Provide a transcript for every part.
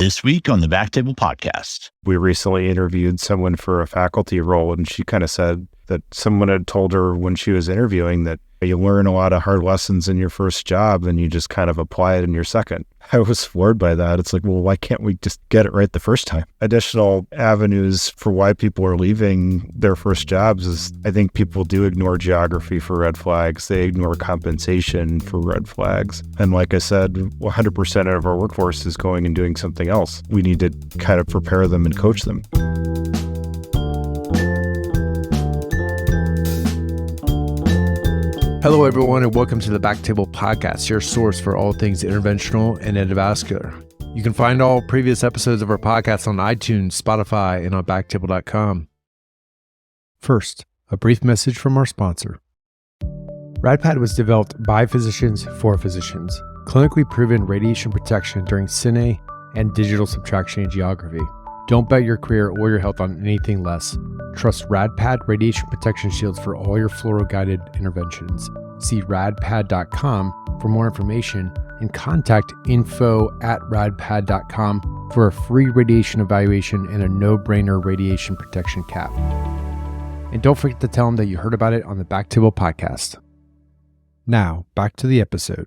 This week on the BackTable Podcast. We recently interviewed someone for a faculty role, and she kind of said that someone had told her when she was interviewing that you learn a lot of hard lessons in your first job and you just kind of apply it in your second. I was floored by that. It's like, well, why can't we just get it right the first time? Additional avenues for why people are leaving their first jobs is I think people do ignore geography for red flags. They ignore compensation for red flags. And like I said, 100% of our workforce is going and doing something else. We need to kind of prepare them and coach them. Hello, everyone, and welcome to the BackTable Podcast, your source for all things interventional and endovascular. You can find all previous episodes of our podcast on iTunes, Spotify, and on BackTable.com. First, a brief message from our sponsor. RadPad was developed by physicians for physicians. Clinically proven radiation protection during cine and digital subtraction angiography. Don't bet your career or your health on anything less. Trust RadPad radiation protection shields for all your fluoro-guided interventions. See radpad.com for more information and contact info@radpad.com for a free radiation evaluation and a no-brainer radiation protection cap. And don't forget to tell them that you heard about it on the BackTable Podcast. Now, back to the episode.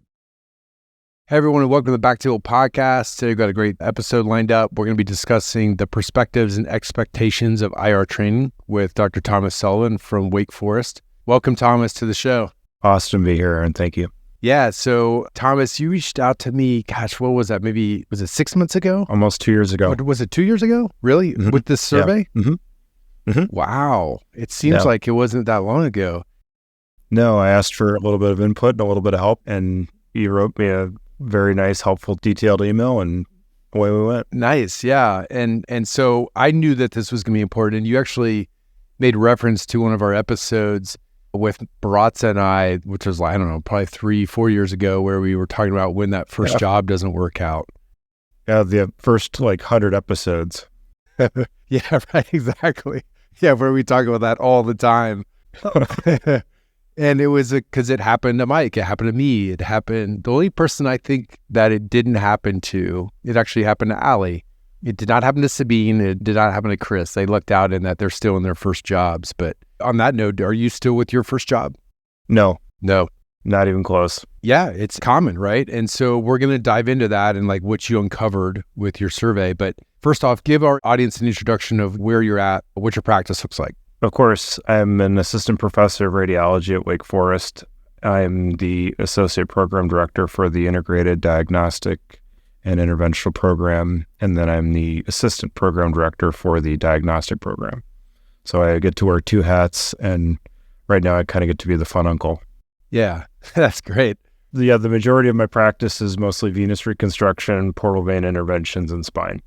Hey everyone, and welcome to the BackTable Podcast. Today we've got a great episode lined up. We're going to be discussing the perspectives and expectations of IR training with Dr. Thomas Sullivan from Wake Forest. Welcome, Thomas, to the show. Awesome to be here, and thank you. Yeah, so Thomas, you reached out to me, gosh, what was that? Maybe, was it 6 months ago? Almost 2 years ago. Or was it 2 years ago? Really? Mm-hmm. With this survey? Yeah. Mm-hmm. Wow. It seems like it wasn't that long ago. No, I asked for a little bit of input and a little bit of help, and you wrote me a very nice, helpful, detailed email, and away we went. Nice, yeah. And so I knew that this was going to be important, and you actually made reference to one of our episodes with Baratza and I, which was, I don't know, probably 3-4 years ago, where we were talking about when that first job doesn't work out. Yeah, the first 100 episodes. Yeah, right, exactly. Yeah, where we talk about that all the time. And it was because it happened to Mike, it happened to me, it happened, the only person I think that it didn't happen to, it actually happened to Allie. It did not happen to Sabine, it did not happen to Chris. They lucked out in that they're still in their first jobs. But on that note, are you still with your first job? No, not even close. Yeah, it's common, right? And so we're going to dive into that and what you uncovered with your survey. But first off, give our audience an introduction of where you're at, what your practice looks like. Of course, I'm an assistant professor of radiology at Wake Forest. I'm the associate program director for the integrated diagnostic and interventional program, and then I'm the assistant program director for the diagnostic program. So I get to wear two hats, and right now I kind of get to be the fun uncle. Yeah, that's great. Yeah, the majority of my practice is mostly venous reconstruction, portal vein interventions, and spine.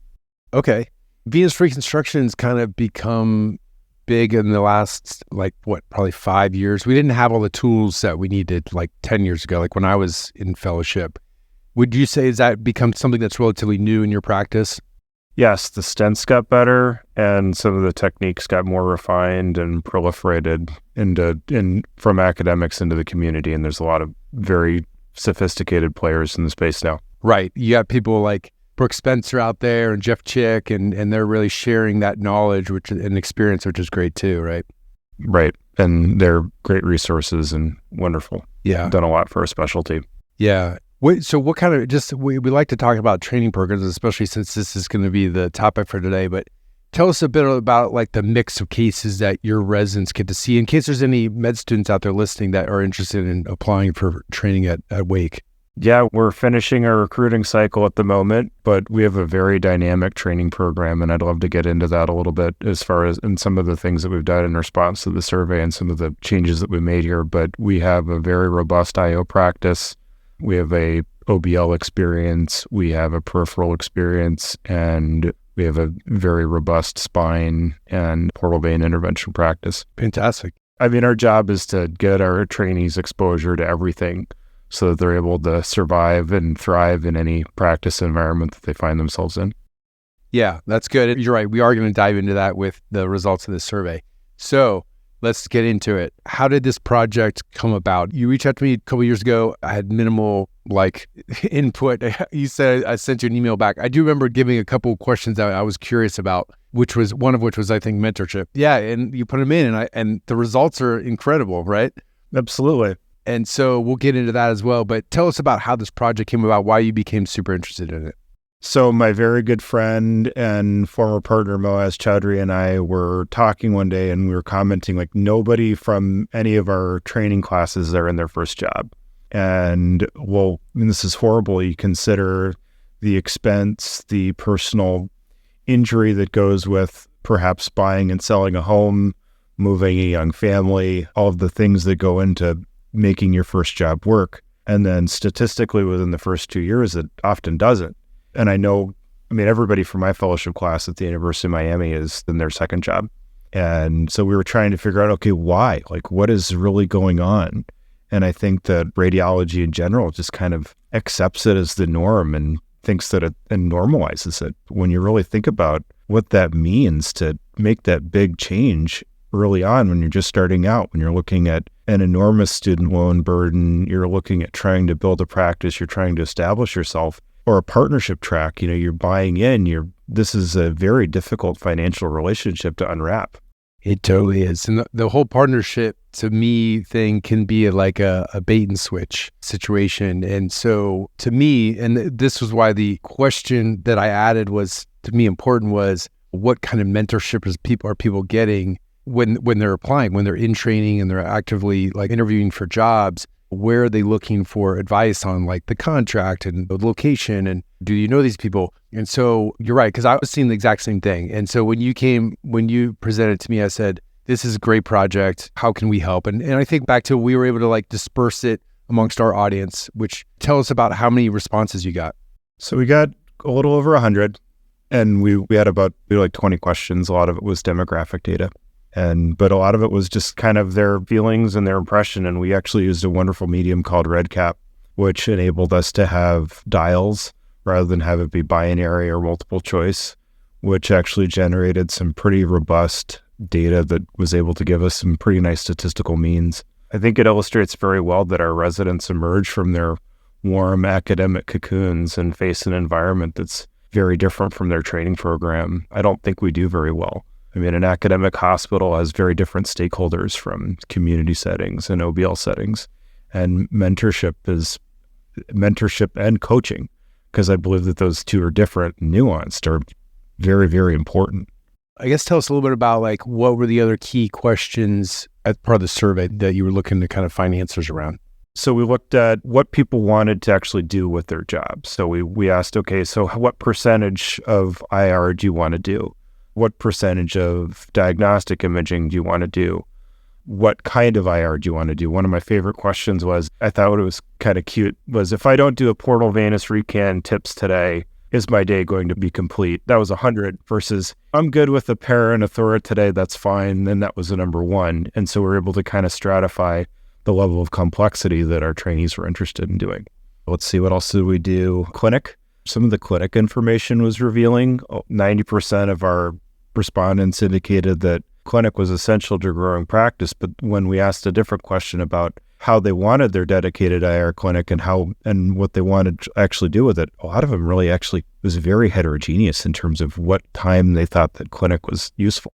Okay. Venous reconstruction's kind of become big in the last, probably 5 years. We didn't have all the tools that we needed 10 years ago, when I was in fellowship. Would you say, has that become something that's relatively new in your practice? Yes, the stents got better and some of the techniques got more refined and proliferated from academics into the community. And there's a lot of very sophisticated players in the space now. Right. You got people like Brooke Spencer out there and Jeff Chick, and they're really sharing that knowledge and experience, which is great too, right? Right. And they're great resources and wonderful. Yeah. Done a lot for a specialty. Yeah. So what kind of, we like to talk about training programs, especially since this is going to be the topic for today, but tell us a bit about the mix of cases that your residents get to see, in case there's any med students out there listening that are interested in applying for training at Wake. Yeah, we're finishing our recruiting cycle at the moment, but we have a very dynamic training program, and I'd love to get into that a little bit as far as in some of the things that we've done in response to the survey and some of the changes that we made here. But we have a very robust IO practice. We have a OBL experience, we have a peripheral experience, and we have a very robust spine and portal vein intervention practice. Fantastic. I mean, our job is to get our trainees exposure to everything so that they're able to survive and thrive in any practice environment that they find themselves in. Yeah, that's good. You're right. We are going to dive into that with the results of this survey. So let's get into it. How did this project come about? You reached out to me a couple of years ago. I had minimal input. You said I sent you an email back. I do remember giving a couple of questions that I was curious about, one of which was, I think, mentorship. Yeah, and you put them in, and the results are incredible, right? Absolutely. And so we'll get into that as well. But tell us about how this project came about, why you became super interested in it. So my very good friend and former partner, Moaz Chowdhury, and I were talking one day, and we were commenting nobody from any of our training classes are in their first job. And this is horrible. You consider the expense, the personal injury that goes with perhaps buying and selling a home, moving a young family, all of the things that go into making your first job work. And then statistically within the first 2 years, it often doesn't. And everybody from my fellowship class at the University of Miami is in their second job. And so we were trying to figure out, okay, why? What is really going on? And I think that radiology in general just kind of accepts it as the norm and thinks that and normalizes it. When you really think about what that means to make that big change early on when you're just starting out, when you're looking at an enormous student loan burden, you're looking at trying to build a practice, you're trying to establish yourself, or a partnership track, you're buying in, this is a very difficult financial relationship to unwrap. It totally is. And the whole partnership, to me, thing can be a bait and switch situation. And so to me, and this was why the question that I added was, to me, important, was what kind of mentorship are people getting when they're applying, when they're in training and they're actively interviewing for jobs? Where are they looking for advice on the contract and the location, and do you know these people? And so you're right, because I was seeing the exact same thing. And so when you presented to me, I said, this is a great project. How can we help? And I think back to, we were able to disperse it amongst our audience, which tell us about how many responses you got. So we got a little over 100, and we had 20 questions. A lot of it was demographic data. But a lot of it was just kind of their feelings and their impression. And we actually used a wonderful medium called RedCap, which enabled us to have dials rather than have it be binary or multiple choice, which actually generated some pretty robust data that was able to give us some pretty nice statistical means. I think it illustrates very well that our residents emerge from their warm academic cocoons and face an environment that's very different from their training program. I don't think we do very well. An academic hospital has very different stakeholders from community settings and OBL settings. And mentorship and coaching, because I believe that those two are different and nuanced, are very, very important. I guess tell us a little bit about what were the other key questions as part of the survey that you were looking to kind of find answers around? So we looked at what people wanted to actually do with their jobs. So we asked, okay, so what percentage of IR do you want to do? What percentage of diagnostic imaging do you want to do? What kind of IR do you want to do? One of my favorite questions was, I thought it was kind of cute, was, if I don't do a portal venous recan tips today, is my day going to be complete? That was 100 versus, I'm good with a para and a thora today, that's fine. Then that was a number 1. And so we're able to kind of stratify the level of complexity that our trainees were interested in doing. Let's see, what else did we do? Clinic. Some of the clinic information was revealing. 90% of our respondents indicated that clinic was essential to growing practice. But when we asked a different question about how they wanted their dedicated IR clinic and what they wanted to actually do with it, a lot of them really actually was very heterogeneous in terms of what time they thought that clinic was useful.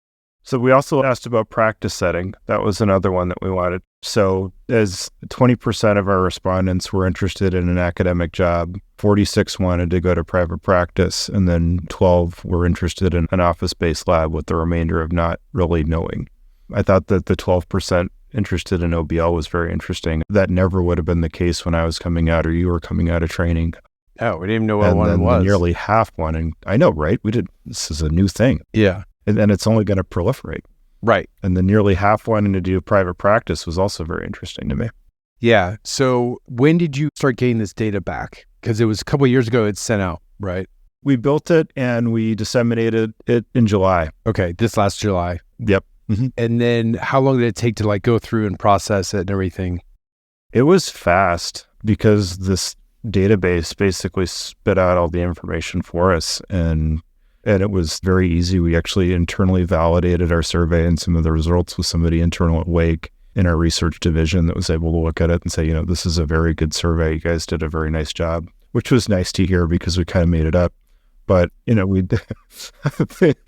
So we also asked about practice setting. That was another one that we wanted. So as 20% of our respondents were interested in an academic job, 46 wanted to go to private practice, and then 12 were interested in an office-based lab, with the remainder of not really knowing. I thought that the 12% interested in OBL was very interesting. That never would have been the case when I was coming out or you were coming out of training. Oh, we didn't even know what one was. Nearly half one. And I know, right? This is a new thing. Yeah. And it's only going to proliferate. Right. And then nearly half wanting to do private practice was also very interesting to me. Yeah. So when did you start getting this data back? Because it was a couple of years ago it's sent out, right? We built it and we disseminated it in July. Okay. This last July. Yep. Mm-hmm. And then how long did it take to go through and process it and everything? It was fast because this database basically spit out all the information for us. And And it was very easy. We actually internally validated our survey and some of the results with somebody internal at Wake in our research division that was able to look at it and say, this is a very good survey. You guys did a very nice job, which was nice to hear because we kind of made it up. But, we it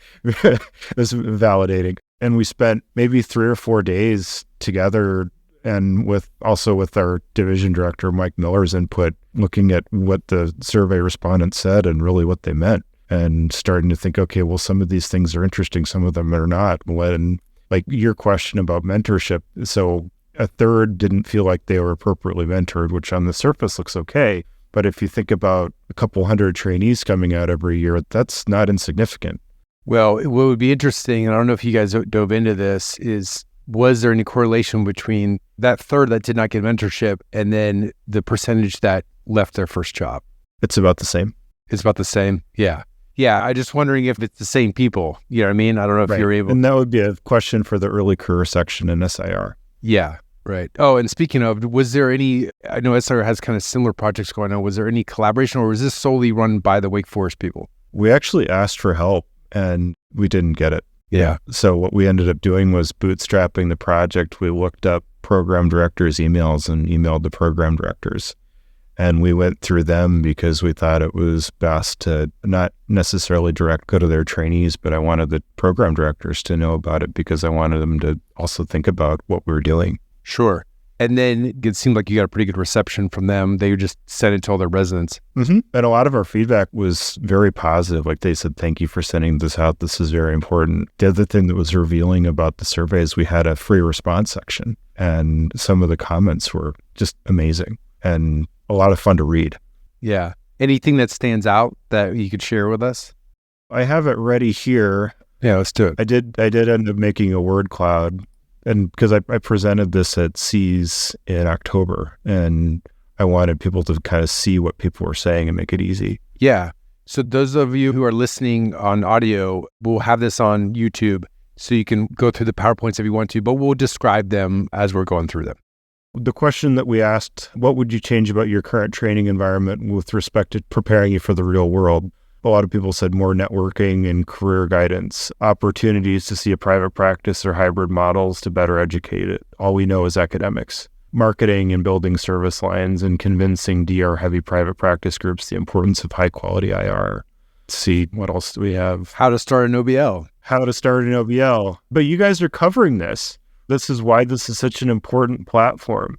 was validating. And we spent maybe 3 or 4 days together and with our division director, Mike Miller's input, looking at what the survey respondents said and really what they meant. And starting to think, okay, well, some of these things are interesting, some of them are not. And like your question about mentorship, so a third didn't feel like they were appropriately mentored, which on the surface looks okay. But if you think about a couple hundred trainees coming out every year, that's not insignificant. Well, what would be interesting, and I don't know if you guys dove into this, was there any correlation between that third that did not get mentorship and then the percentage that left their first job? It's about the same. It's about the same? Yeah. Yeah, I'm just wondering if it's the same people. You know what I mean? I don't know if you're able... And that would be a question for the early career section in SIR. Yeah, right. Oh, and speaking of, was there any... I know SIR has kind of similar projects going on. Was there any collaboration, or was this solely run by the Wake Forest people? We actually asked for help, and we didn't get it. Yeah. So what we ended up doing was bootstrapping the project. We looked up program directors' emails and emailed the program directors. And we went through them because we thought it was best to not necessarily go to their trainees, but I wanted the program directors to know about it because I wanted them to also think about what we were doing. Sure. And then it seemed like you got a pretty good reception from them. They just sent it to all their residents. Mm-hmm. And a lot of our feedback was very positive. Like they said, thank you for sending this out. This is very important. The other thing that was revealing about the survey is we had a free response section, and some of the comments were just amazing and a lot of fun to read. Yeah. Anything that stands out that you could share with us? I have it ready here. Yeah, let's do it. I did end up making a word cloud, and because I presented this at CES in October, and I wanted people to kind of see what people were saying and make it easy. Yeah. So those of you who are listening on audio, we'll have this on YouTube, so you can go through the PowerPoints if you want to, but we'll describe them as we're going through them. The question that we asked, what would you change about your current training environment with respect to preparing you for the real world? A lot of people said more networking and career guidance, opportunities to see a private practice or hybrid models to better educate it. All we know is academics. Marketing and building service lines and convincing DR-heavy private practice groups the importance of high-quality IR. Let's see, what else do we have? How to start an OBL. How to start an OBL. But you guys are covering this. This is why this is such an important platform.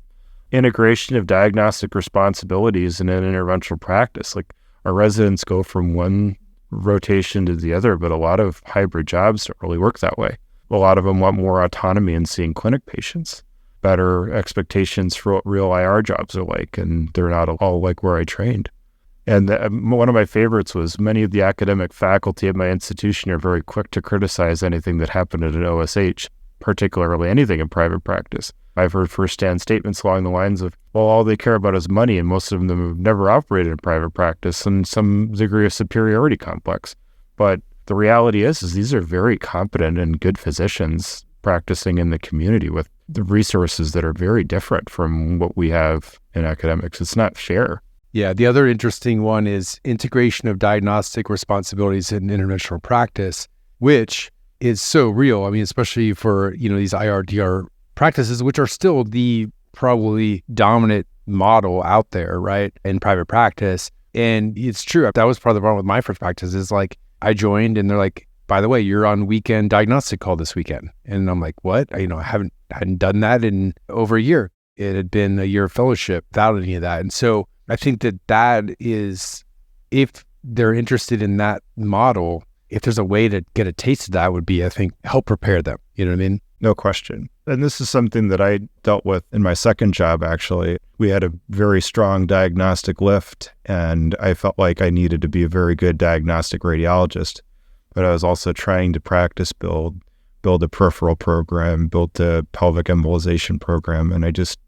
Integration of diagnostic responsibilities in an interventional practice. Like our residents go from one rotation to the other, but a lot of hybrid jobs don't really work that way. A lot of them want more autonomy in seeing clinic patients, better expectations for what real IR jobs are like, and they're not all like where I trained. And one of my favorites was many of the academic faculty at my institution are very quick to criticize anything that happened at an OSH, particularly anything in private practice. I've heard firsthand statements along the lines of, well, all they care about is money, and most of them have never operated in private practice and some degree of superiority complex. But the reality is these are very competent and good physicians practicing in the community with the resources that are very different from what we have in academics. It's not fair. Yeah, the other interesting one is integration of diagnostic responsibilities in interventional practice, which is so real. I mean, especially for, these IR/DR practices, which are still the probably dominant model out there, right, in private practice. And it's true. That was part of the problem with my first practice is like, I joined and they're like, by the way, you're on weekend diagnostic call this weekend. And I'm like, what? I hadn't done that in over a year. It had been a year of fellowship without any of that. And so I think that is, if they're interested in that model, if there's a way to get a taste of that, would be, I think, help prepare them. You know what I mean? No question. And this is something that I dealt with in my second job, actually. We had a very strong diagnostic lift, and I felt like I needed to be a very good diagnostic radiologist. But I was also trying to practice build a peripheral program, build a pelvic embolization program, and I just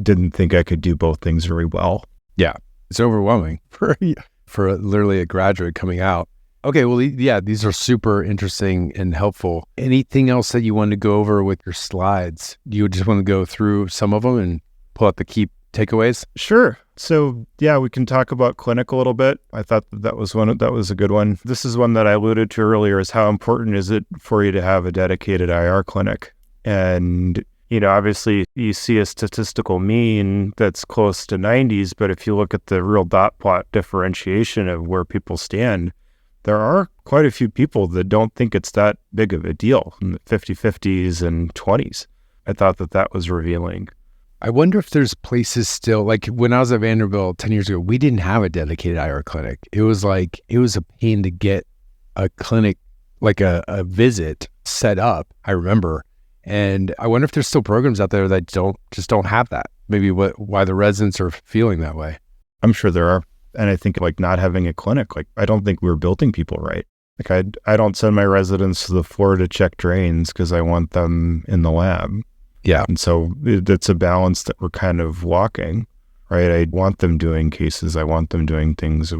didn't think I could do both things very well. Yeah, it's overwhelming for literally a graduate coming out. Okay, well, yeah, these are super interesting and helpful. Anything else that you wanted to go over with your slides? Do you just want to go through some of them and pull out the key takeaways? Sure. So yeah, we can talk about clinic a little bit. I thought that was a good one. This is one that I alluded to earlier, is how important is it for you to have a dedicated IR clinic? And, obviously you see a statistical mean that's close to 90s, but if you look at the real dot plot differentiation of where people stand, there are quite a few people that don't think it's that big of a deal in the 50-50s and 20s. I thought that was revealing. I wonder if there's places still, like when I was at Vanderbilt 10 years ago, we didn't have a dedicated IR clinic. It was a pain to get a clinic, like a visit set up, I remember. And I wonder if there's still programs out there that don't have that. Maybe why the residents are feeling that way. I'm sure there are. And I think not having a clinic, I don't think we're building people right. I don't send my residents to the floor to check drains because I want them in the lab. Yeah. And so it's a balance that we're kind of walking, right? I want them doing cases. I want them doing things.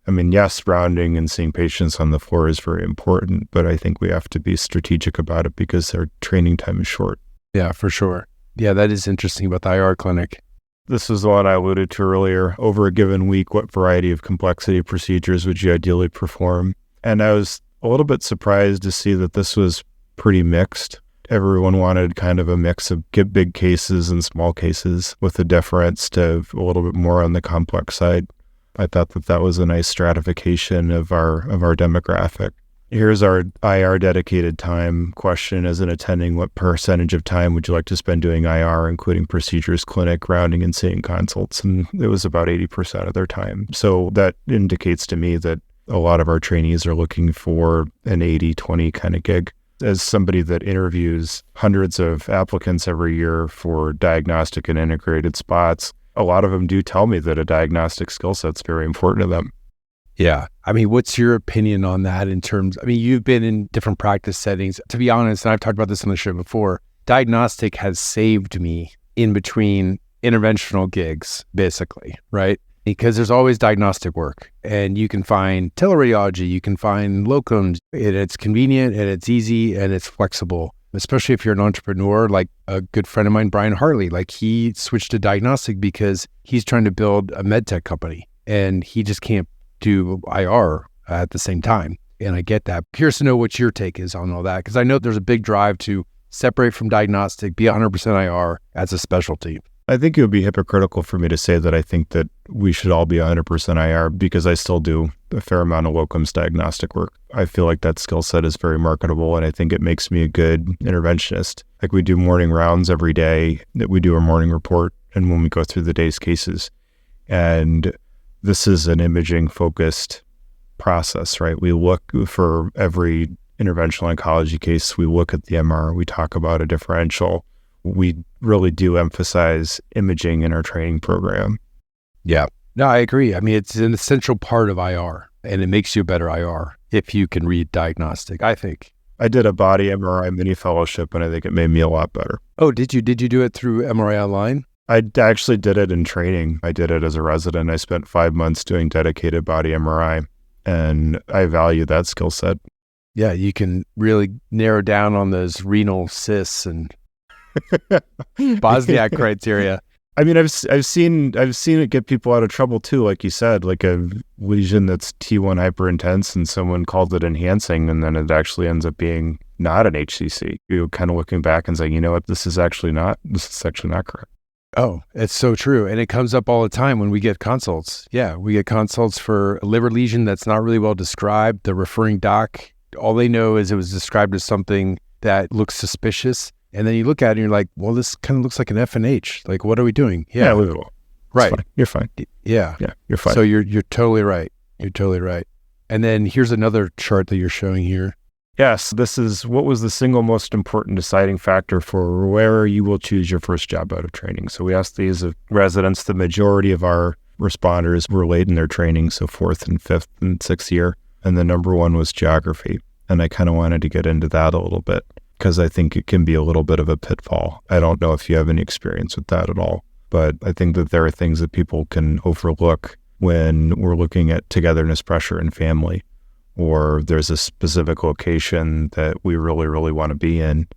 Yes, rounding and seeing patients on the floor is very important, but I think we have to be strategic about it because their training time is short. Yeah, for sure. Yeah, that is interesting about the IR clinic. This is the one I alluded to earlier. Over a given week, what variety of complexity procedures would you ideally perform? And I was a little bit surprised to see that this was pretty mixed. Everyone wanted kind of a mix of big cases and small cases with a deference to a little bit more on the complex side. I thought that was a nice stratification of our demographic. Here's our IR dedicated time question. As an attending, what percentage of time would you like to spend doing IR, including procedures, clinic, rounding, and seeing consults? And it was about 80% of their time. So that indicates to me that a lot of our trainees are looking for an 80-20 kind of gig. As somebody that interviews hundreds of applicants every year for diagnostic and integrated spots, a lot of them do tell me that a diagnostic skill set's very important to them. Yeah. What's your opinion on that in terms, you've been in different practice settings. To be honest, and I've talked about this on the show before, diagnostic has saved me in between interventional gigs, basically, right? Because there's always diagnostic work and you can find teleradiology, you can find locums, and it's convenient and it's easy and it's flexible, especially if you're an entrepreneur. Like a good friend of mine, Brian Hartley, he switched to diagnostic because he's trying to build a med tech company and he just can't do IR at the same time. And I get that. Curious to know what your take is on all that, because I know there's a big drive to separate from diagnostic, be 100% IR as a specialty. I think it would be hypocritical for me to say that I think that we should all be 100% IR because I still do a fair amount of locums diagnostic work. I feel like that skill set is very marketable and I think it makes me a good interventionist. We do morning rounds every day, that we do our morning report and when we go through the day's cases. And this is an imaging focused process, right? We look for every interventional oncology case, we look at the MR, we talk about a differential. We really do emphasize imaging in our training program. Yeah. No, I agree. It's an essential part of IR and it makes you a better IR if you can read diagnostic, I think. I did a body MRI mini fellowship and I think it made me a lot better. Oh, did you do it through MRI Online? I actually did it in training. I did it as a resident. I spent 5 months doing dedicated body MRI and I value that skill set. Yeah, you can really narrow down on those renal cysts and Bosniak criteria. I've seen it get people out of trouble too, like you said, like a lesion that's T1 hyperintense and someone called it enhancing and then it actually ends up being not an HCC. You're kind of looking back and saying, you know what, this is actually not correct. Oh, it's so true. And it comes up all the time when we get consults. Yeah, we get consults for a liver lesion that's not really well described. The referring doc, all they know is it was described as something that looks suspicious. And then you look at it and you're like, well, this kind of looks like an FNH. Like, what are we doing? Yeah, leave it alone. Right. Fine. You're fine. Yeah. Yeah, you're fine. So you're totally right. You're totally right. And then here's another chart that you're showing here. Yes, this is what was the single most important deciding factor for where you will choose your first job out of training. So we asked these of residents. The majority of our responders were late in their training, so 4th and 5th and 6th year. And the number one was geography. And I kind of wanted to get into that a little bit because I think it can be a little bit of a pitfall. I don't know if you have any experience with that at all, but I think that there are things that people can overlook when we're looking at togetherness, pressure, and family, or there's a specific location that we really, really want to be in,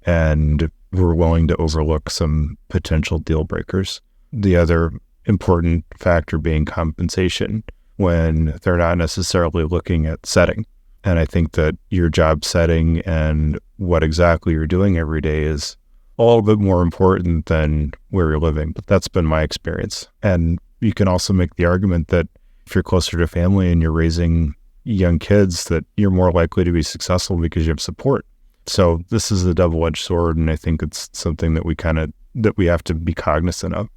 and we're willing to overlook some potential deal breakers. the other important factor being compensation when they're not necessarily looking at setting. And I think that your job setting and what exactly you're doing every day is a little bit more important than where you're living. But that's been my experience. And you can also make the argument that if you're closer to family and you're raising young kids, that you're more likely to be successful because you have support. So this is a double-edged sword, and I think it's something that we have to be cognizant of.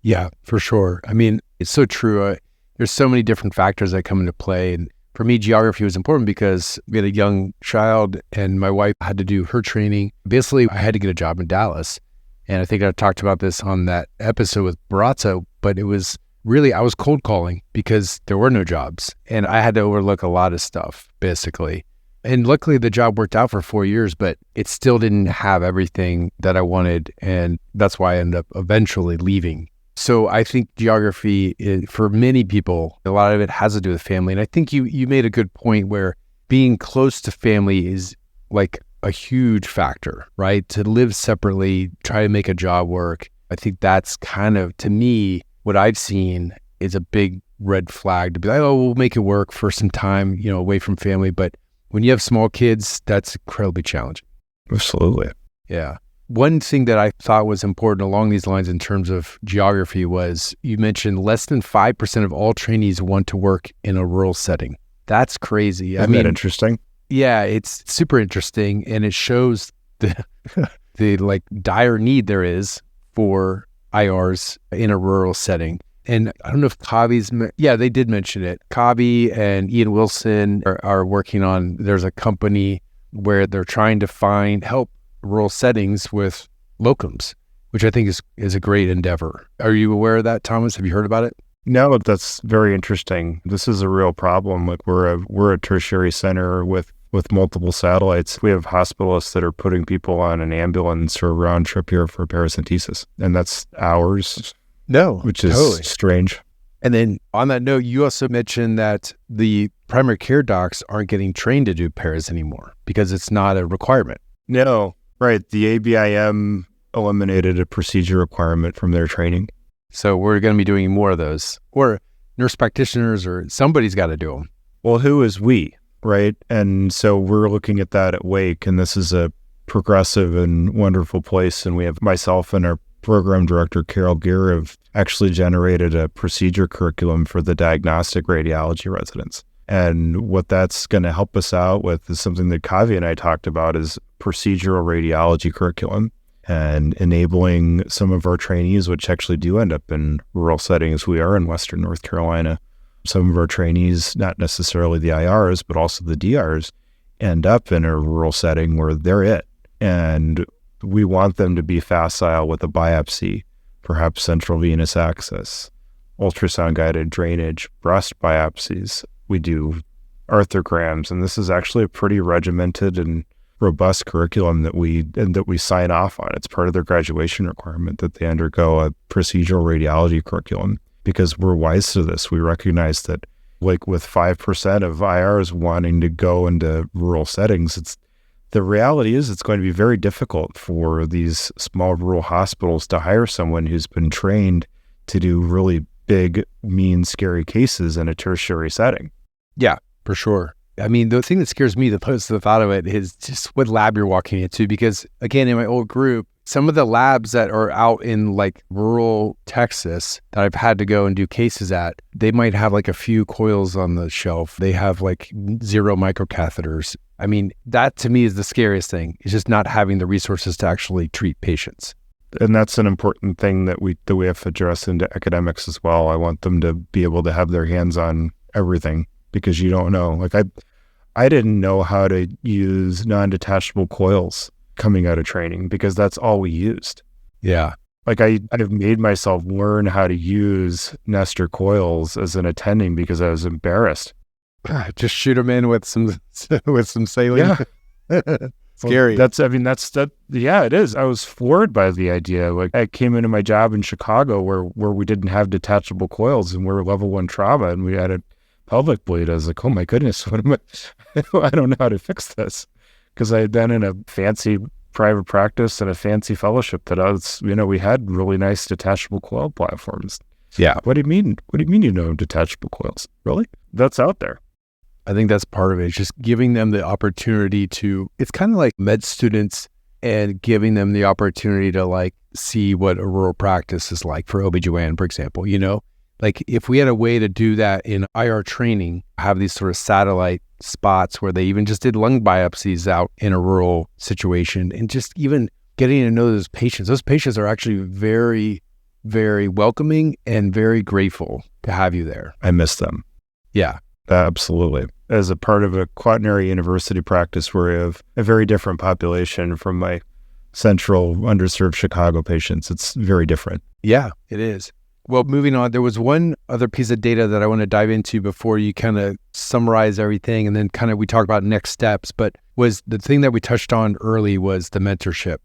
Yeah, for sure. I mean, it's so true. There's so many different factors that come into play. And for me, geography was important because we had a young child and my wife had to do her training. Basically, I had to get a job in Dallas. And I think I talked about this on that episode with Barazza, but it was really, I was cold calling because there were no jobs and I had to overlook a lot of stuff, basically. And luckily the job worked out for 4 years, but it still didn't have everything that I wanted. And that's why I ended up eventually leaving. So I think geography, for many people, a lot of it has to do with family. And I think you made a good point where being close to family is like a huge factor, right? To live separately, try to make a job work. I think that's kind of, to me, what I've seen is a big red flag to be like, oh, we'll make it work for some time, away from family. But when you have small kids, that's incredibly challenging. Absolutely. Yeah. One thing that I thought was important along these lines in terms of geography was you mentioned less than 5% of all trainees want to work in a rural setting. That's crazy. Isn't that interesting? Yeah, it's super interesting. And it shows the like dire need there is for IRs in a rural setting. And I don't know if they did mention it. Kavi and Ian Wilson are working on, there's a company where they're trying to help rural settings with locums, which I think is a great endeavor. Are you aware of that, Thomas? Have you heard about it? No, that's very interesting. This is a real problem. Like we're a tertiary center with multiple satellites. We have hospitalists that are putting people on an ambulance or a round trip here for paracentesis, and that's hours. No, which is totally strange. And then on that note, you also mentioned that the primary care docs aren't getting trained to do paras anymore because it's not a requirement. No, right. The ABIM eliminated a procedure requirement from their training. So we're going to be doing more of those, or nurse practitioners, or somebody's got to do them. Well, who is we, right? And so we're looking at that at Wake, and this is a progressive and wonderful place. And we have myself and our program director, Carol Gear, have actually generated a procedure curriculum for the Diagnostic Radiology residents. And what that's going to help us out with is something that Kavi and I talked about, is procedural radiology curriculum, and enabling some of our trainees, which actually do end up in rural settings. We are in Western North Carolina. Some of our trainees, not necessarily the IRs, but also the DRs, end up in a rural setting where they're it. And we want them to be facile with a biopsy, perhaps central venous access, ultrasound-guided drainage, breast biopsies. We do arthrograms, and this is actually a pretty regimented and robust curriculum that we sign off on. It's part of their graduation requirement that they undergo a procedural radiology curriculum, because we're wise to this. We recognize that, like with 5% of IRs wanting to go into rural settings, the reality is it's going to be very difficult for these small rural hospitals to hire someone who's been trained to do really big, mean, scary cases in a tertiary setting. Yeah, for sure. I mean, the thing that scares me the most, the thought of it, is just what lab you're walking into. Because again, in my old group, some of the labs that are out in like rural Texas that I've had to go and do cases at, they might have like a few coils on the shelf. They have like 0 microcatheters. I mean, that to me is the scariest thing, is just not having the resources to actually treat patients. And that's an important thing that we have to address into academics as well. I want them to be able to have their hands on everything, because you don't know. Like I didn't know how to use non-detachable coils coming out of training, because that's all we used. Yeah. Like I've made myself learn how to use Nestor coils as an attending because I was embarrassed. Just shoot them in with some saline. Yeah. Scary. Well, yeah, it is. I was floored by the idea. Like I came into my job in Chicago where we didn't have detachable coils, and we're level 1 trauma, and we had a pelvic bleed. I was like, oh my goodness, what am I? I don't know how to fix this, because I had been in a fancy private practice and a fancy fellowship that we had really nice detachable coil platforms. Yeah. What do you mean? What do you mean you know detachable coils? Really? That's out there. I think that's part of it. It's just giving them the opportunity it's kind of like med students and giving them the opportunity to like see what a rural practice is like for OBGYN, for example, like if we had a way to do that in IR training, have these sort of satellite spots where they even just did lung biopsies out in a rural situation, and just even getting to know those patients are actually very, very welcoming and very grateful to have you there. I miss them. Yeah. Absolutely. As a part of a quaternary university practice where we have a very different population from my central underserved Chicago patients, it's very different. Yeah, it is. Well, moving on, there was one other piece of data that I want to dive into before you kind of summarize everything, and then kind of we talk about next steps, but was the thing that we touched on early was the mentorship.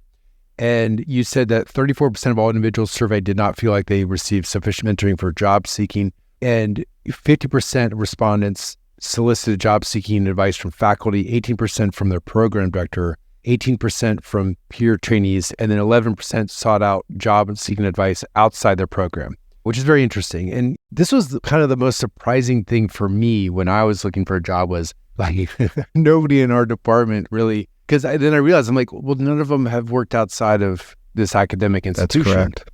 And you said that 34% of all individuals surveyed did not feel like they received sufficient mentoring for job seeking, and 50% of respondents solicited job seeking advice from faculty, 18% from their program director, 18% from peer trainees, and then 11% sought out job seeking advice outside their program, which is very interesting. And this was kind of the most surprising thing for me when I was looking for a job was like nobody in our department really, because then I realized I'm like, well, none of them have worked outside of this academic institution. That's correct.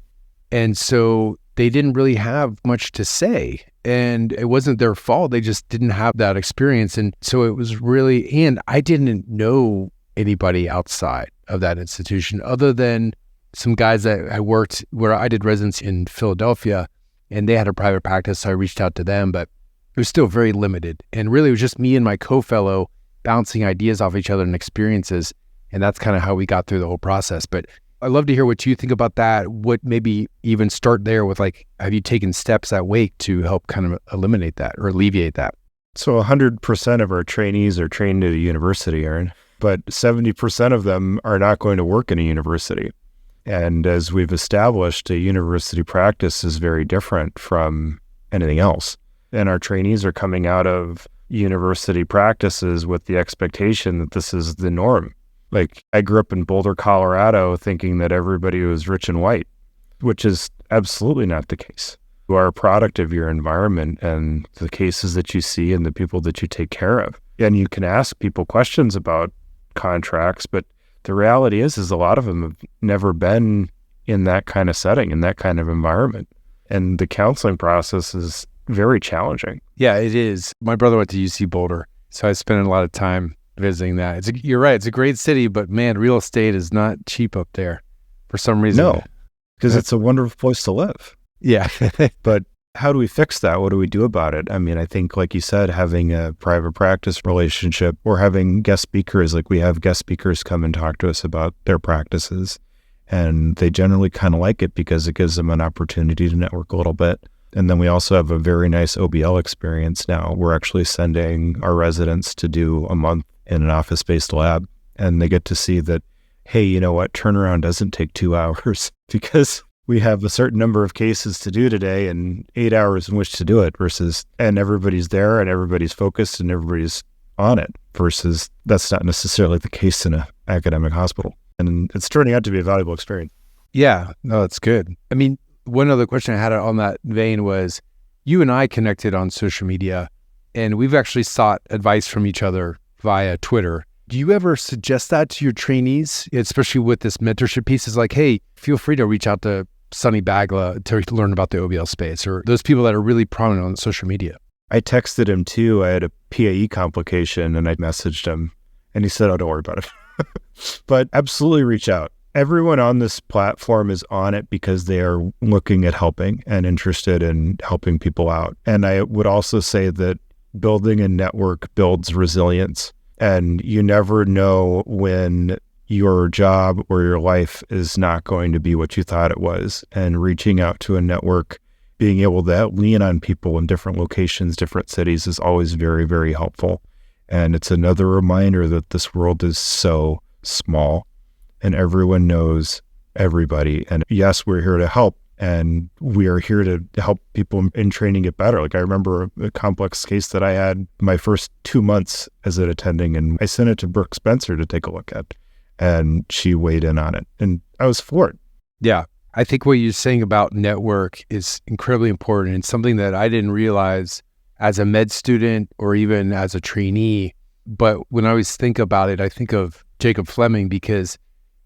And so they didn't really have much to say, and it wasn't their fault. They just didn't have that experience. And so it was really, and I didn't know anybody outside of that institution other than some guys that I worked where I did residency in Philadelphia, and they had a private practice. So I reached out to them, but it was still very limited. And really it was just me and my co-fellow bouncing ideas off each other and experiences. And that's kind of how we got through the whole process. But I'd love to hear what you think about that. What maybe even start there with like, have you taken steps at Wake to help kind of eliminate that or alleviate that? So 100% of our trainees are trained at a university, Aaron, but 70% of them are not going to work in a university. And as we've established, a university practice is very different from anything else. And our trainees are coming out of university practices with the expectation that this is the norm. Like I grew up in Boulder, Colorado, thinking that everybody was rich and white, which is absolutely not the case. You are a product of your environment and the cases that you see and the people that you take care of. And you can ask people questions about contracts, but the reality is a lot of them have never been in that kind of setting, in that kind of environment. And the counseling process is very challenging. Yeah, it is. My brother went to UC Boulder, so I spent a lot of time visiting that. You're right. It's a great city, but man, real estate is not cheap up there for some reason. No, because it's a wonderful place to live. Yeah. But how do we fix that? What do we do about it? I mean, I think, like you said, having a private practice relationship or having guest speakers, like we have guest speakers come and talk to us about their practices, and they generally kind of like it because it gives them an opportunity to network a little bit. And then we also have a very nice OBL experience now. We're actually sending our residents to do a month in an office-based lab, and they get to see that, hey, you know what, turnaround doesn't take 2 hours because we have a certain number of cases to do today and 8 hours in which to do it and everybody's there and everybody's focused and everybody's on it versus that's not necessarily the case in an academic hospital. And it's turning out to be a valuable experience. Yeah, no, that's good. I mean, one other question I had on that vein was you and I connected on social media and we've actually sought advice from each other via Twitter. Do you ever suggest that to your trainees, especially with this mentorship piece? Is like, hey, feel free to reach out to Sonny Bagla to learn about the OBL space, or those people that are really prominent on social media. I texted him too. I had a PAE complication and I messaged him and he said, oh, don't worry about it. But absolutely reach out. Everyone on this platform is on it because they are looking at helping and interested in helping people out. And I would also say that building a network builds resilience, and you never know when your job or your life is not going to be what you thought it was. And reaching out to a network, being able to lean on people in different locations, different cities is always very, very helpful. And it's another reminder that this world is so small and everyone knows everybody. And yes, we're here to help, and we are here to help people in training get better. Like I remember a complex case that I had my first 2 months as an attending, and I sent it to Brooke Spencer to take a look at. And she weighed in on it. And I was floored. Yeah. I think what you're saying about network is incredibly important and something that I didn't realize as a med student or even as a trainee. But when I always think about it, I think of Jacob Fleming because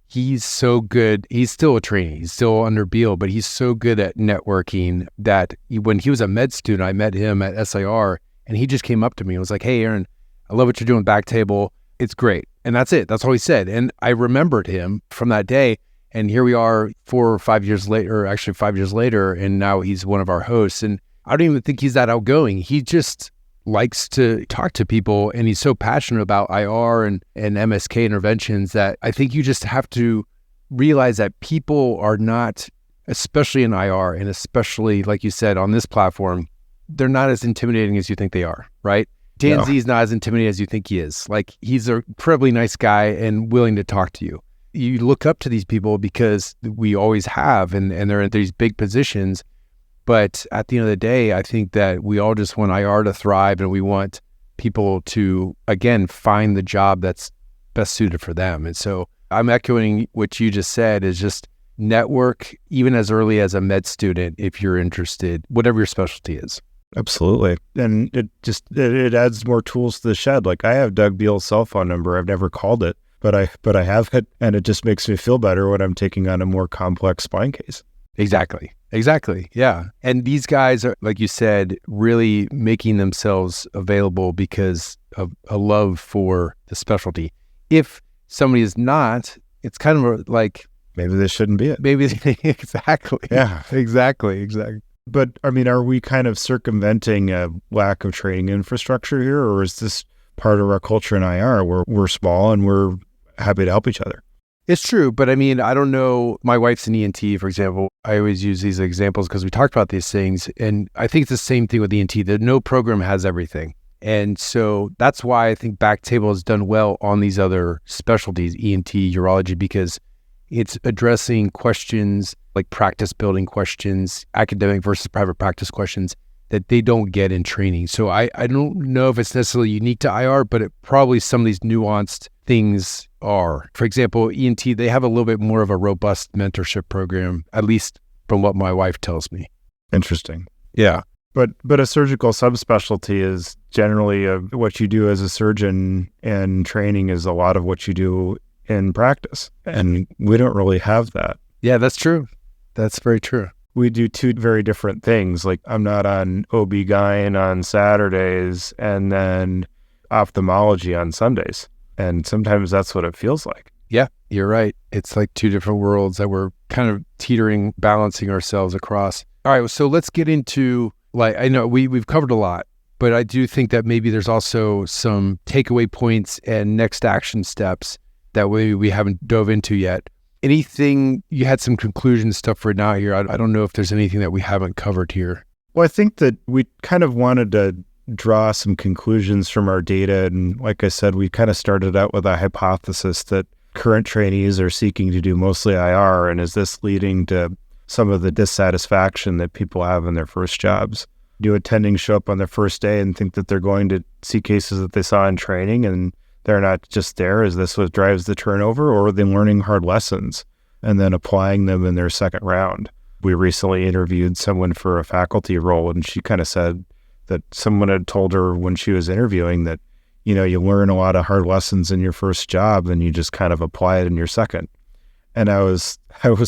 he's so good. He's still a trainee. He's still under Beal, but he's so good at networking that when he was a med student, I met him at SIR and he just came up to me and was like, "Hey, Aaron, I love what you're doing BackTable. It's great." And that's it. That's all he said. And I remembered him from that day. And here we are 4 or 5 years later, actually 5 years later, and now he's one of our hosts. And I don't even think he's that outgoing. He just likes to talk to people, and he's so passionate about IR and MSK interventions that I think you just have to realize that people are not, especially in IR, and especially, like you said, on this platform, they're not as intimidating as you think they are, right? Dan Z is not as intimidating as you think he is. Like, he's an incredibly nice guy and willing to talk to you. You look up to these people because we always have, and they're in these big positions. But at the end of the day, I think that we all just want IR to thrive, and we want people to, again, find the job that's best suited for them. And so I'm echoing what you just said, is just network, even as early as a med student, if you're interested, whatever your specialty is. Absolutely. And it adds more tools to the shed. Like, I have Doug Beal's cell phone number. I've never called it, but I have it, and it just makes me feel better when I'm taking on a more complex spine case. Exactly. Yeah. And these guys are, like you said, really making themselves available because of a love for the specialty. If somebody is not, it's kind of like, maybe this shouldn't be it. Maybe exactly. Yeah, exactly. But I mean, are we kind of circumventing a lack of training infrastructure here, or is this part of our culture in IR where we're small and we're happy to help each other? It's true, but I mean, I don't know. My wife's an ENT, for example. I always use these examples because we talked about these things, and I think it's the same thing with ENT, that no program has everything. And so that's why I think BackTable has done well on these other specialties, ENT, urology, because it's addressing questions like practice building questions, academic versus private practice questions that they don't get in training. So I don't know if it's necessarily unique to IR, but it probably some of these nuanced things are. For example, ENT, they have a little bit more of a robust mentorship program, at least from what my wife tells me. Interesting. Yeah. But a surgical subspecialty is generally what you do as a surgeon, and training is a lot of what you do in practice. And we don't really have that. Yeah, that's true. That's very true. We do two very different things. Like, I'm not on OB-GYN on Saturdays and then ophthalmology on Sundays. And sometimes that's what it feels like. Yeah, you're right. It's like two different worlds that we're kind of teetering, balancing ourselves across. All right, so let's get into, like, I know we've covered a lot, but I do think that maybe there's also some takeaway points and next action steps that we haven't dove into yet. Anything, you had some conclusion stuff for now here. I don't know if there's anything that we haven't covered here. Well, I think that we kind of wanted to draw some conclusions from our data. And like I said, we kind of started out with a hypothesis that current trainees are seeking to do mostly IR. And is this leading to some of the dissatisfaction that people have in their first jobs? Do attendings show up on their first day and think that they're going to see cases that they saw in training and they're not just there? Is this what drives the turnover, or are they learning hard lessons and then applying them in their second round? We recently interviewed someone for a faculty role, and she kind of said that someone had told her when she was interviewing that, you know, you learn a lot of hard lessons in your first job and you just kind of apply it in your second. And I was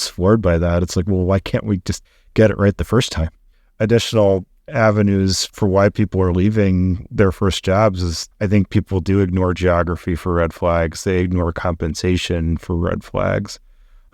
floored by that. It's like, well, why can't we just get it right the first time? Additional avenues for why people are leaving their first jobs is, I think people do ignore geography for red flags. They ignore compensation for red flags.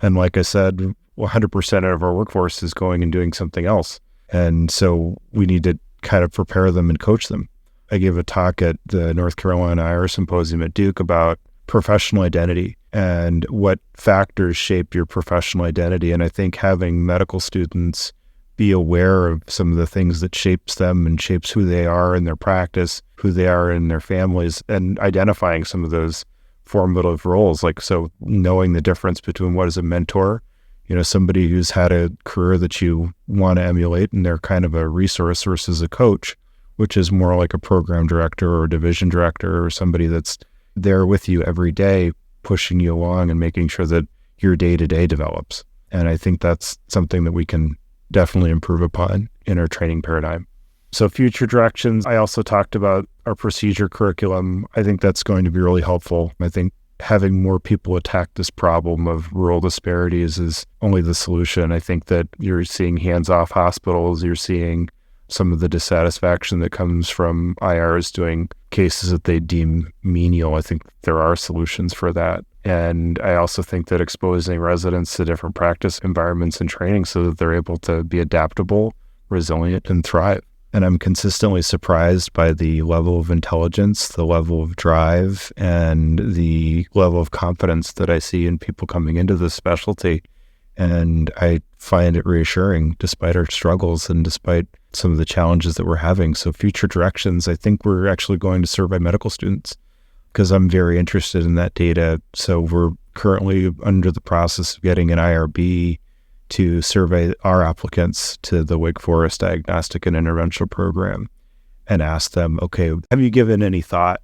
And like I said, 100% of our workforce is going and doing something else. And so we need to kind of prepare them and coach them. I gave a talk at the North Carolina IR Symposium at Duke about professional identity and what factors shape your professional identity. And I think having medical students be aware of some of the things that shapes them and shapes who they are in their practice, who they are in their families, and identifying some of those formative roles. Like, so knowing the difference between what is a mentor, you know, somebody who's had a career that you want to emulate and they're kind of a resource, versus a coach, which is more like a program director or a division director or somebody that's there with you every day, pushing you along and making sure that your day-to-day develops. And I think that's something that we can definitely improve upon in our training paradigm. So future directions, I also talked about our procedure curriculum. I think that's going to be really helpful. I think having more people attack this problem of rural disparities is only the solution. I think that you're seeing hands-off hospitals, you're seeing some of the dissatisfaction that comes from IRs doing cases that they deem menial. I think there are solutions for that. And I also think that exposing residents to different practice environments and training so that they're able to be adaptable, resilient, and thrive. And I'm consistently surprised by the level of intelligence, the level of drive, and the level of confidence that I see in people coming into this specialty. And I find it reassuring despite our struggles and despite some of the challenges that we're having. So future directions, I think we're actually going to survey medical students because I'm very interested in that data. So we're currently under the process of getting an IRB to survey our applicants to the Wake Forest Diagnostic and Interventional program and ask them, okay, have you given any thought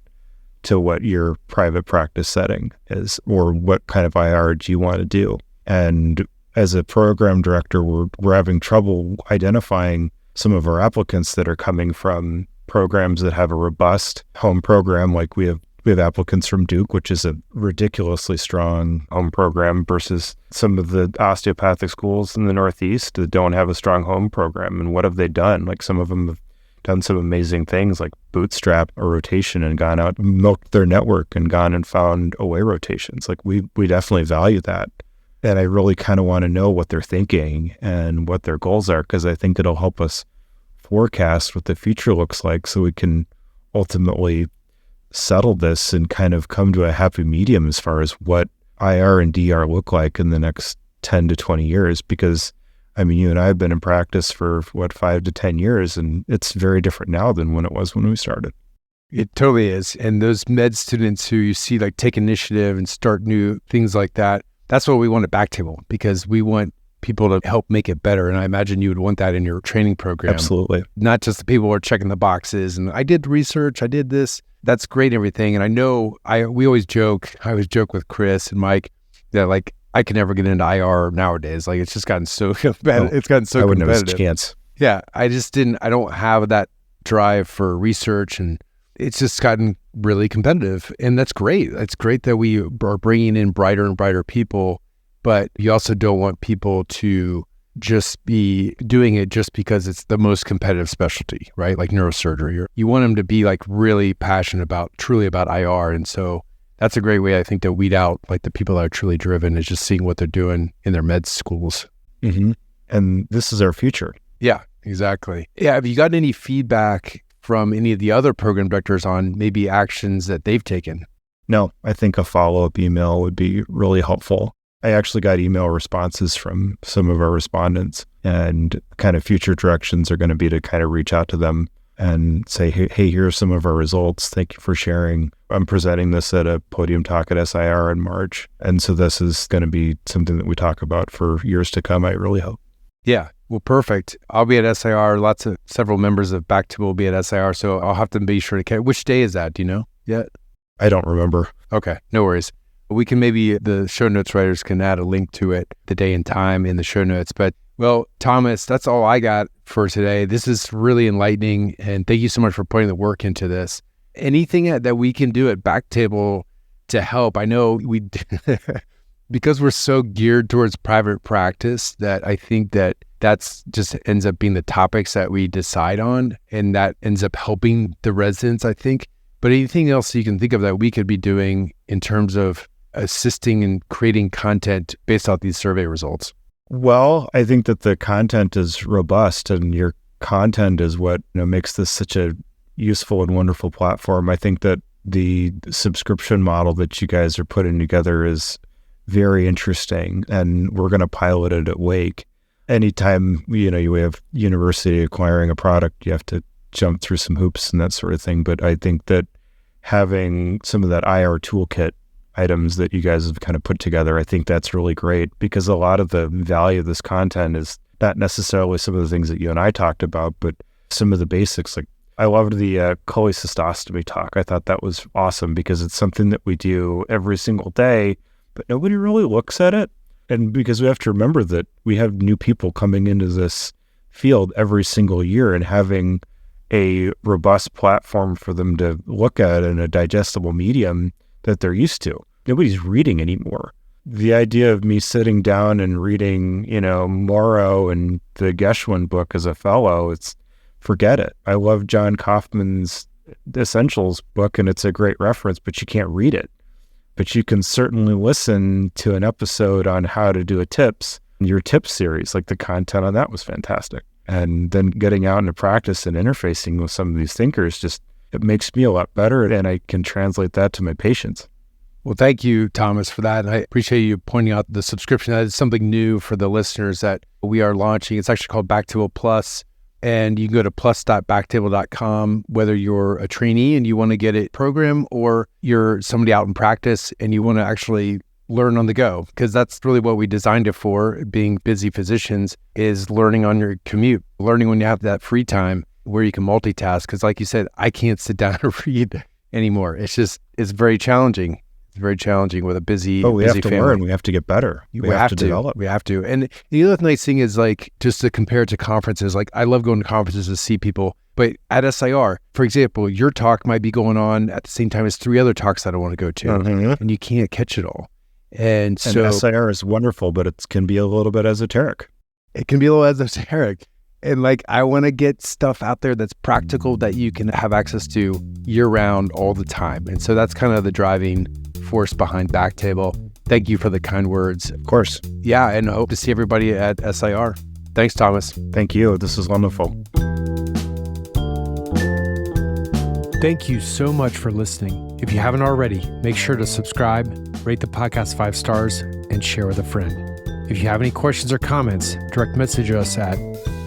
to what your private practice setting is, or what kind of IR do you want to do? And as a program director, we're having trouble identifying some of our applicants that are coming from programs that have a robust home program. Like we have applicants from Duke, which is a ridiculously strong home program, versus some of the osteopathic schools in the Northeast that don't have a strong home program. And what have they done? Like some of them have done some amazing things like bootstrap a rotation and gone out, milked their network and gone and found away rotations. Like we definitely value that. And I really kind of want to know what they're thinking and what their goals are, because I think it'll help us forecast what the future looks like so we can ultimately settle this and kind of come to a happy medium as far as what IR and DR look like in the next 10 to 20 years. Because, I mean, you and I have been in practice for 5 to 10 years, and it's very different now than when it was when we started. It totally is. And those med students who you see like take initiative and start new things like that, that's what we want at BackTable, because we want people to help make it better. And I imagine you would want that in your training program. Absolutely. Not just the people who are checking the boxes and I did research, I did this. That's great and everything. And I know I always joke with Chris and Mike that like I can never get into IR nowadays. Like it's just gotten so bad. It's gotten so competitive. I wouldn't have a chance. Yeah. I don't have that drive for research, and it's just gotten really competitive. And that's great. It's great that we are bringing in brighter and brighter people, but you also don't want people to just be doing it just because it's the most competitive specialty, right? Like neurosurgery. You want them to be like really passionate truly about IR. And so that's a great way, I think, to weed out like the people that are truly driven, is just seeing what they're doing in their med schools. Mm-hmm. And this is our future. Yeah, exactly. Yeah. Have you gotten any feedback from any of the other program directors on maybe actions that they've taken? No, I think a follow-up email would be really helpful. I actually got email responses from some of our respondents, and kind of future directions are going to be to kind of reach out to them and say, hey, here are some of our results. Thank you for sharing. I'm presenting this at a podium talk at SIR in March. And so this is going to be something that we talk about for years to come, I really hope. Yeah. Well, perfect. I'll be at SIR. Several members of BackTable will be at SIR. So I'll have to be sure to catch. Which day is that? Do you know yet? I don't remember. Okay. No worries. We can the show notes writers can add a link to it, the day and time in the show notes. But well, Thomas, that's all I got for today. This is really enlightening. And thank you so much for putting the work into this. Anything that we can do at BackTable to help? I know because we're so geared towards private practice that I think that's just ends up being the topics that we decide on, and that ends up helping the residents, I think. But anything else you can think of that we could be doing in terms of assisting in creating content based off these survey results? Well, I think that the content is robust, and your content is what makes this such a useful and wonderful platform. I think that the subscription model that you guys are putting together is very interesting, and we're going to pilot it at Wake. Anytime you have university acquiring a product, you have to jump through some hoops and that sort of thing. But I think that having some of that IR toolkit items that you guys have kind of put together, I think that's really great, because a lot of the value of this content is not necessarily some of the things that you and I talked about, but some of the basics like I loved the cholecystostomy talk. I thought that was awesome because it's something that we do every single day, but nobody really looks at it. And because we have to remember that we have new people coming into this field every single year, and having a robust platform for them to look at in a digestible medium that they're used to. Nobody's reading anymore. The idea of me sitting down and reading, Morrow and the Geschwin book as a fellow, forget it. I love John Kaufman's Essentials book, and it's a great reference, but you can't read it. But you can certainly listen to an episode on how to do your tips series. Like, the content on that was fantastic. And then getting out into practice and interfacing with some of these thinkers, it makes me a lot better, and I can translate that to my patients. Well, thank you, Thomas, for that. I appreciate you pointing out the subscription. That is something new for the listeners that we are launching. It's actually called BackTable Plus, and you can go to plus.backtable.com, whether you're a trainee and you want to get a program, or you're somebody out in practice and you want to actually learn on the go, because that's really what we designed it for. Being busy physicians is learning on your commute, learning when you have that free time where you can multitask. Because like you said, I can't sit down and read anymore. It's very challenging. It's very challenging with a busy family. We have to learn. We have to get better. We have to develop. We have to. And the other nice thing is, like, just to compare it to conferences, like, I love going to conferences to see people. But at SIR, for example, your talk might be going on at the same time as 3 other talks that I want to go to. Mm-hmm. And you can't catch it all. And so SIR is wonderful, but it can be a little bit esoteric. It can be a little esoteric. And like, I want to get stuff out there that's practical, that you can have access to year round all the time. And so that's kind of the driving force behind BackTable. Thank you for the kind words. Of course. Yeah, and I hope to see everybody at SIR. Thanks, Thomas. Thank you. This is wonderful. Thank you so much for listening. If you haven't already, make sure to subscribe, rate the podcast 5 stars, and share with a friend. If you have any questions or comments, direct message us at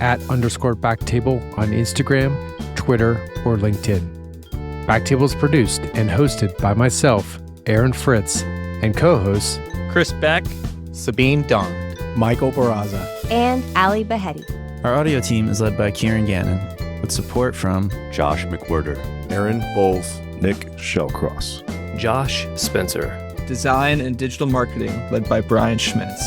@_BackTable on Instagram, Twitter, or LinkedIn. BackTable is produced and hosted by myself, Aaron Fritts, and co-hosts Chris Beck, Sabine Dong, Michael Barraza, and Ali Behetti. Our audio team is led by Kieran Gannon, with support from Josh McWhirter, Aaron Bowles, Nick Shellcross, Josh Spencer. Design and digital marketing led by Brian Schmitz.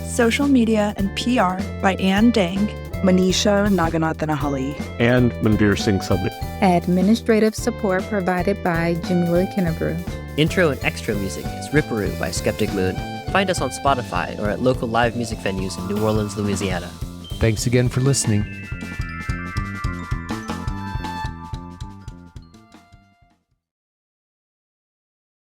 Social media and PR by Ann Dang, Manisha Naganathanahali, and Manveer Singh Sabri. Administrative support provided by Jamila Kinnebrew. Intro and extra music is Ripperoo by Skeptic Moon. Find us on Spotify or at local live music venues in New Orleans, Louisiana. Thanks again for listening.